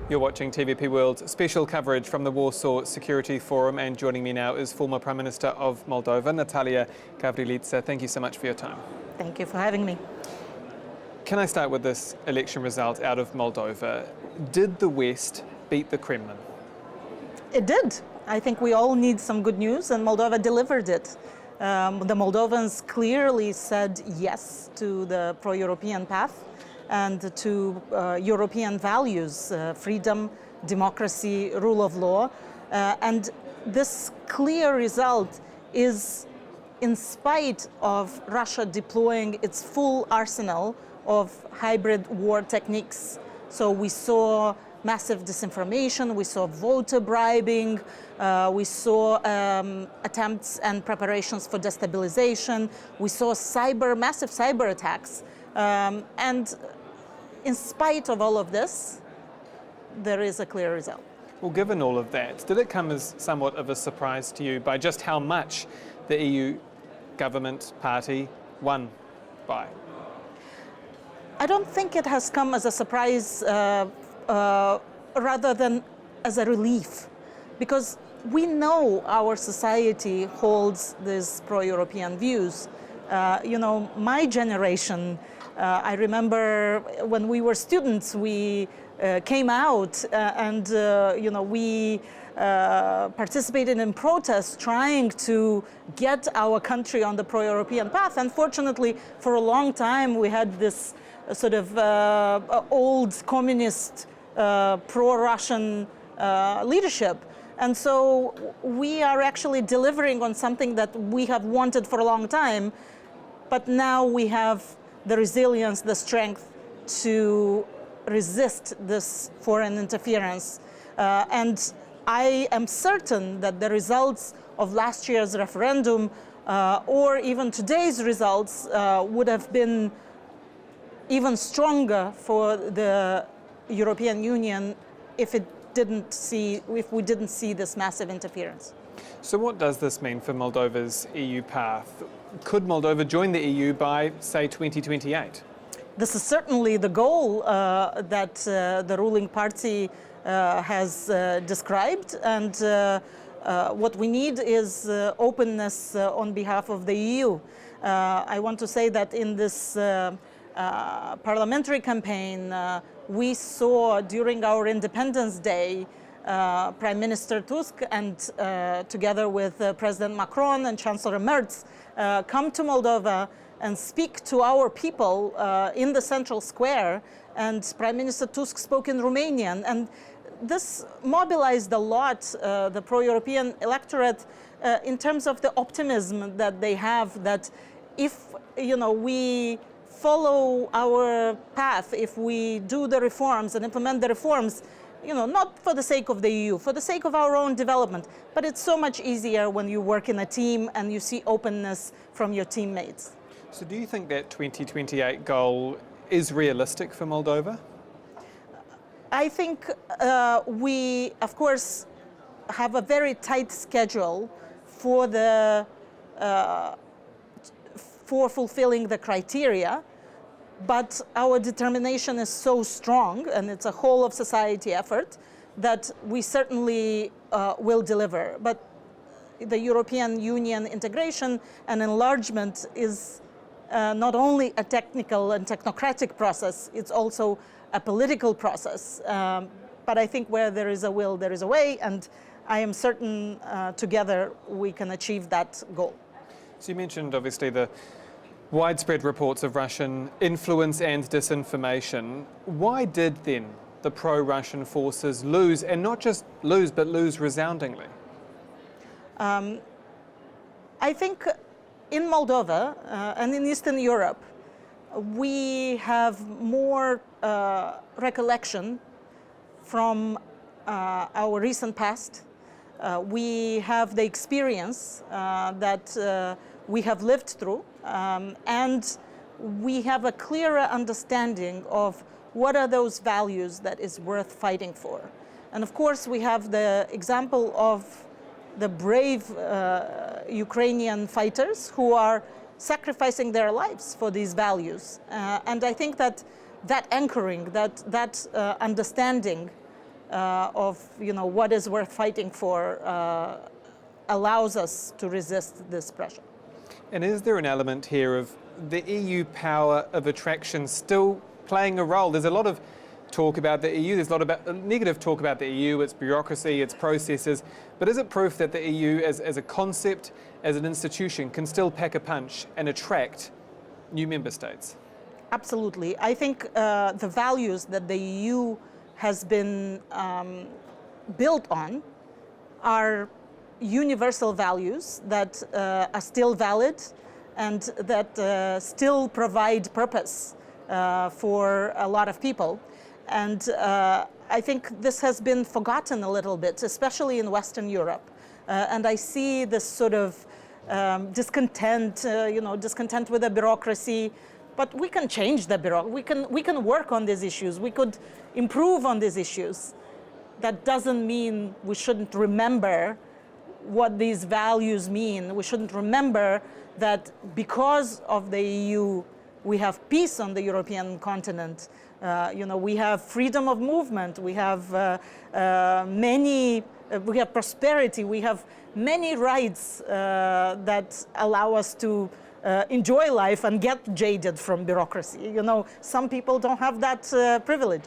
You're watching TVP World's special coverage from the Warsaw Security Forum, and joining me now is former Prime Minister of Moldova, Natalia Gavrilița. Thank you so much for your time. Thank you for having me. Can I start with this election result out of Moldova? Did the West beat the Kremlin? It did. I think we all need some good news, and Moldova delivered it. The Moldovans clearly said yes to the pro-European path and to European values, freedom, democracy, rule of law. And this clear result is in spite of Russia deploying its full arsenal of hybrid war techniques. So we saw massive disinformation, we saw voter bribing, we saw attempts and preparations for destabilization, we saw massive cyber attacks. And in spite of all of this, there is a clear result. Well, given all of that, did it come as somewhat of a surprise to you by just how much the EU government party won by? I don't think it has come as a surprise rather than as a relief, because we know our society holds these pro-European views. My generation, I remember when we were students, we came out and we participated in protests trying to get our country on the pro-European path. Unfortunately, for a long time, we had this sort of old communist pro-Russian leadership. And so we are actually delivering on something that we have wanted for a long time, but now we have the resilience, the strength to resist this foreign interference. And I am certain that the results of last year's referendum or even today's results would have been even stronger for the European Union if we didn't see this massive interference. So what does this mean for Moldova's EU path? Could Moldova join the EU by, say, 2028? This is certainly the goal that the ruling party has described, and what we need is openness on behalf of the EU. I want to say that in this parliamentary campaign, we saw during our Independence Day Prime Minister Tusk and together with President Macron and Chancellor Merz come to Moldova and speak to our people in the central square, and Prime Minister Tusk spoke in Romanian, and this mobilized a lot the pro-European electorate in terms of the optimism that they have that if we follow our path, if we do the reforms and implement the reforms, not for the sake of the EU, for the sake of our own development, but it's so much easier when you work in a team and you see openness from your teammates. So do you think that 2028 goal is realistic for Moldova? I think we, of course, have a very tight schedule for fulfilling the criteria, but our determination is so strong, and it's a whole of society effort, that we certainly will deliver. But the European Union integration and enlargement is not only a technical and technocratic process, it's also a political process. But I think where there is a will, there is a way, and I am certain together we can achieve that goal. So you mentioned obviously the widespread reports of Russian influence and disinformation. Why did then the pro-Russian forces lose, and not just lose, but lose resoundingly? I think in Moldova and in Eastern Europe, we have more recollection from our recent past. We have the experience that we have lived through, and we have a clearer understanding of what are those values that is worth fighting for. And of course, we have the example of the brave Ukrainian fighters who are sacrificing their lives for these values. And I think that anchoring, that understanding of what is worth fighting for allows us to resist this pressure. And is there an element here of the EU power of attraction still playing a role? There's a lot of talk about the EU, there's a lot of negative talk about the EU, its bureaucracy, its processes, but is it proof that the EU as a concept, as an institution, can still pack a punch and attract new member states? Absolutely. I think the values that the EU has been built on are universal values that are still valid and that still provide purpose for a lot of people. And I think this has been forgotten a little bit, especially in Western Europe. And I see this sort of discontent, discontent with the bureaucracy. But we can change the bureaucracy. We can work on these issues. We could improve on these issues. That doesn't mean we shouldn't remember what these values mean. We shouldn't remember that because of the EU, we have peace on the European continent. We have freedom of movement. We have we have prosperity. We have many rights that allow us to enjoy life and get jaded from bureaucracy. Some people don't have that privilege.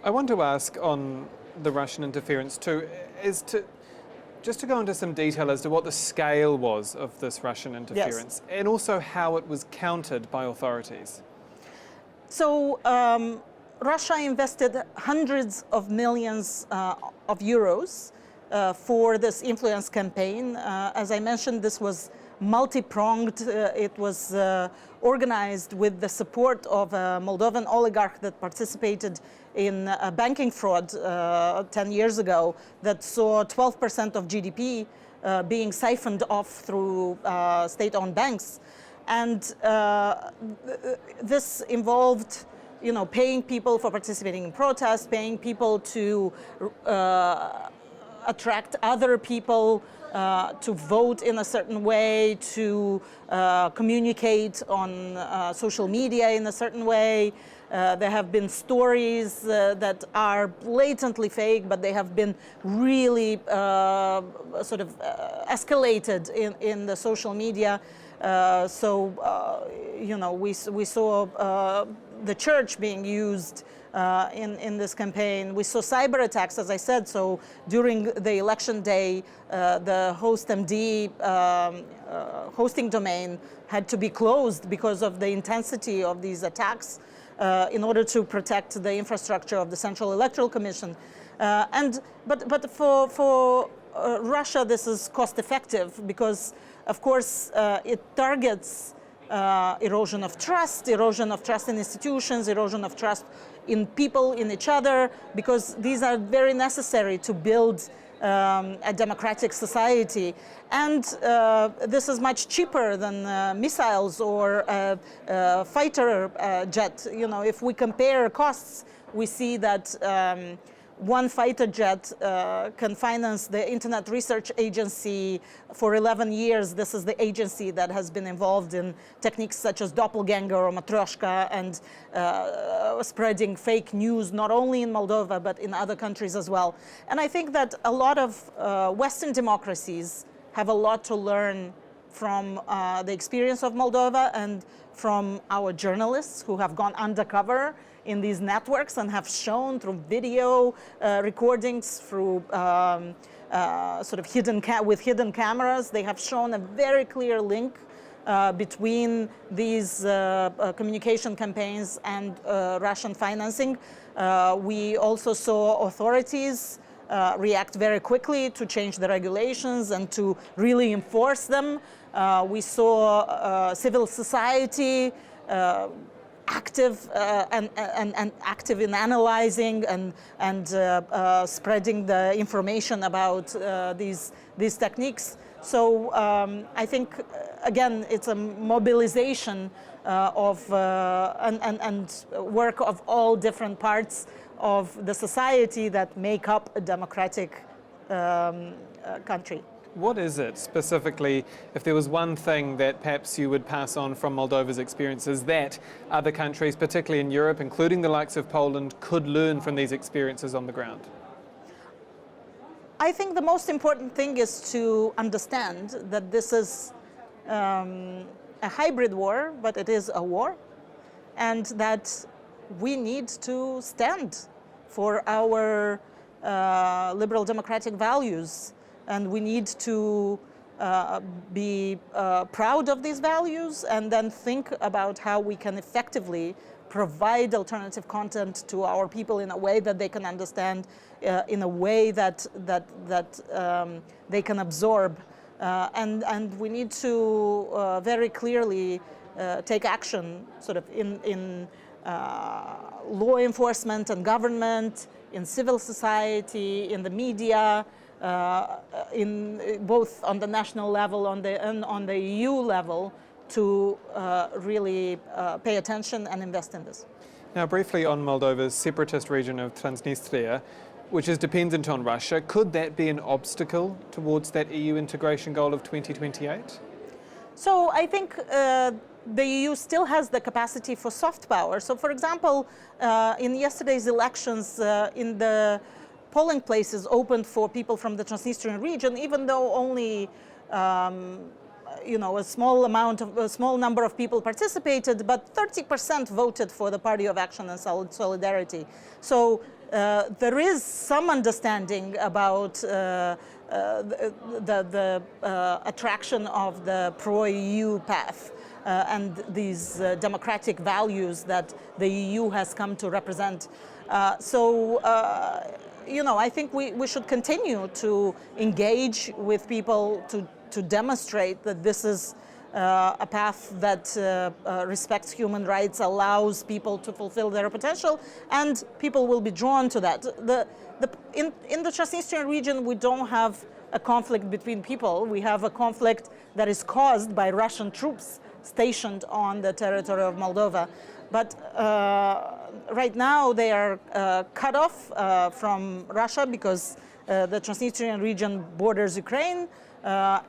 I want to ask on the Russian interference too, just to go into some detail as to what the scale was of this Russian interference, yes, and also how it was countered by authorities. So Russia invested hundreds of millions of euros for this influence campaign. As I mentioned, this was multi-pronged. It was organized with the support of a Moldovan oligarch that participated in a banking fraud 10 years ago that saw 12% of GDP being siphoned off through state-owned banks. And this involved, paying people for participating in protests, paying people to attract other people to vote in a certain way, to communicate on social media in a certain way. There have been stories that are blatantly fake, but they have been really escalated in the social media. We saw the church being used in this campaign. We saw cyber attacks, as I said. So during the election day, the HostMD hosting domain had to be closed because of the intensity of these attacks in order to protect the infrastructure of the Central Electoral Commission. But for Russia, this is cost effective because, of course, it targets erosion of trust in institutions, erosion of trust in people, in each other, because these are very necessary to build a democratic society. And this is much cheaper than missiles or a fighter jet. If we compare costs, we see that one fighter jet can finance the Internet Research Agency for 11 years. This is the agency that has been involved in techniques such as doppelganger or matryoshka and spreading fake news, not only in Moldova, but in other countries as well. And I think that a lot of Western democracies have a lot to learn from the experience of Moldova and from our journalists who have gone undercover in these networks and have shown through video recordings, through with hidden cameras, they have shown a very clear link between these communication campaigns and Russian financing. We also saw authorities react very quickly to change the regulations and to really enforce them. We saw civil society active and active in analyzing and spreading the information about these techniques. So I think again it's a mobilization of and work of all different parts of the society that make up a democratic country. What is it specifically, if there was one thing that perhaps you would pass on from Moldova's experiences that other countries, particularly in Europe, including the likes of Poland, could learn from these experiences on the ground? I think the most important thing is to understand that this is a hybrid war, but it is a war, and that we need to stand for our liberal democratic values, and we need to be proud of these values and then think about how we can effectively provide alternative content to our people in a way that they can understand, in a way that they can absorb. And we need to very clearly take action sort of in law enforcement and government, in civil society, in the media, in both on the national level and on the EU level, to really pay attention and invest in this. Now, briefly on Moldova's separatist region of Transnistria, which is dependent on Russia, could that be an obstacle towards that EU integration goal of 2028? So I think the EU still has the capacity for soft power. So, for example, in yesterday's elections, in the polling places opened for people from the Transnistrian region, even though only a small number of people participated, but 30% voted for the Party of Action and Solidarity. So there is some understanding about the attraction of the pro-EU path and these democratic values that the EU has come to represent. I think we should continue to engage with people to demonstrate that this is a path that respects human rights, allows people to fulfill their potential, and people will be drawn to that. In the Transnistrian region, we don't have a conflict between people. We have a conflict that is caused by Russian troops stationed on the territory of Moldova. But right now they are cut off from Russia because the Transnistrian region borders Ukraine. I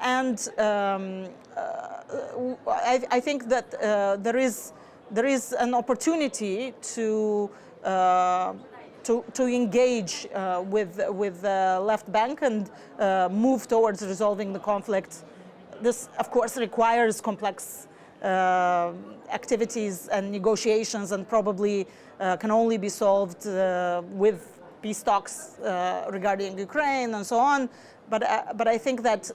think that there is an opportunity to engage with the left bank and move towards resolving the conflict. This, of course, requires complex activities and negotiations, and probably can only be solved with peace talks regarding Ukraine and so on. But I think that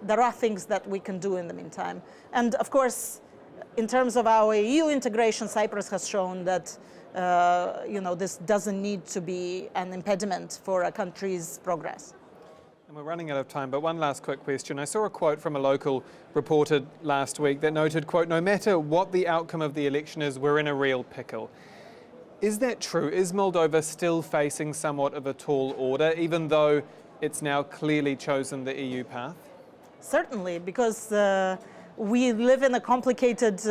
there are things that we can do in the meantime. And of course, in terms of our EU integration, Cyprus has shown that this doesn't need to be an impediment for a country's progress. And we're running out of time, but one last quick question. I saw a quote from a local reporter last week that noted, quote, "No matter what the outcome of the election is, we're in a real pickle." Is that true? Is Moldova still facing somewhat of a tall order, even though it's now clearly chosen the EU path? Certainly, because we live in a complicated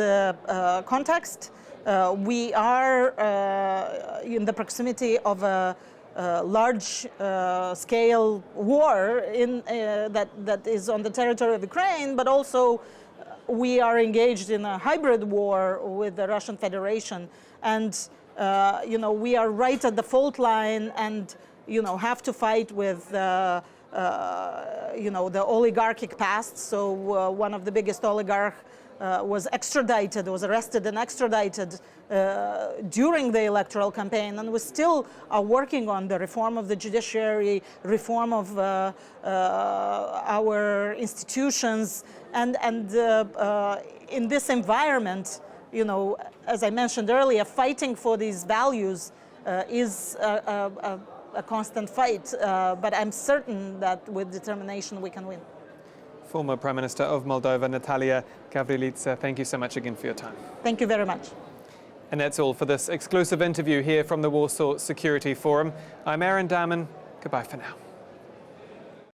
context. We are in the proximity of a large-scale war that is on the territory of Ukraine, but also we are engaged in a hybrid war with the Russian Federation. And we are right at the fault line, and have to fight with the oligarchic past. So one of the biggest oligarchs was arrested and extradited during the electoral campaign, and we still are working on the reform of the judiciary, reform of our institutions, and in this environment, as I mentioned earlier, fighting for these values is a constant fight, but I'm certain that with determination we can win. Former Prime Minister of Moldova, Natalia Gavrilița, thank you so much again for your time. Thank you very much. And that's all for this exclusive interview here from the Warsaw Security Forum. I'm Dahmen. Goodbye for now.